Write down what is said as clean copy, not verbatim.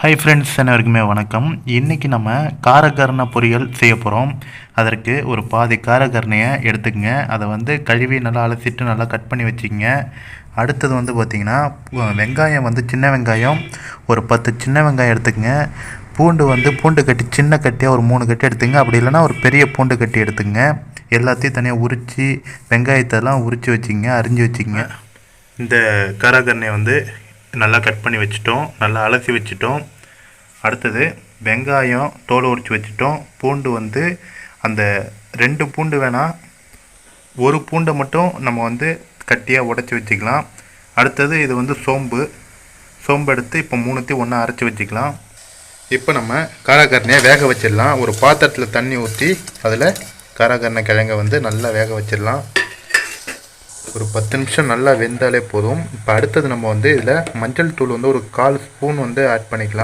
Hi friends, அனைவருக்குமே வணக்கம். இன்றைக்கி நம்ம காரக்கரண பொரியல் செய்ய போகிறோம். அதற்கு ஒரு பாதி காரக்கரணையை எடுத்துக்கங்க. அதை கழுவி நல்லா அலசிட்டு நல்லா கட் பண்ணி வச்சுக்கங்க. அடுத்தது பார்த்திங்கன்னா, வெங்காயம் சின்ன வெங்காயம் ஒரு 10 சின்ன வெங்காயம் எடுத்துக்கங்க. பூண்டு கட்டி சின்ன கட்டியாக ஒரு 3 கட்டி எடுத்துங்க. அப்படி இல்லைனா ஒரு பெரிய பூண்டு கட்டி எடுத்துங்க. எல்லாத்தையும் தனியாக உரித்து வெங்காயத்தெல்லாம் உரித்து வச்சுங்க, அரிஞ்சு வச்சுங்க. இந்த காரக்கரணையை நல்லா கட் பண்ணி வச்சுட்டோம், நல்லா அலசி வச்சுட்டோம். அடுத்தது வெங்காயம் தோலை உரித்து வச்சுட்டோம். பூண்டு அந்த 2 பூண்டு வேணாம், ஒரு பூண்டை மட்டும் நம்ம கட்டியாக உடச்சி வச்சுக்கலாம். அடுத்தது இது சோம்பு எடுத்து இப்போ 3த்தையும் ஒன்றா அரைச்சி வச்சுக்கலாம். இப்போ நம்ம காரக்கரணையை வேக வச்சிடலாம். ஒரு பாத்திரத்தில் தண்ணி ஊற்றி அதில் காரக்கரணை கிழங்கை நல்லா வேக வச்சிடலாம். ஒரு 10 நிமிஷம் நல்லா வெந்தாலே போதும். இப்போ அடுத்தது நம்ம இதில் மஞ்சள் தூள் ஒரு 1/4 ஸ்பூன் ஆட் பண்ணிக்கலாம்.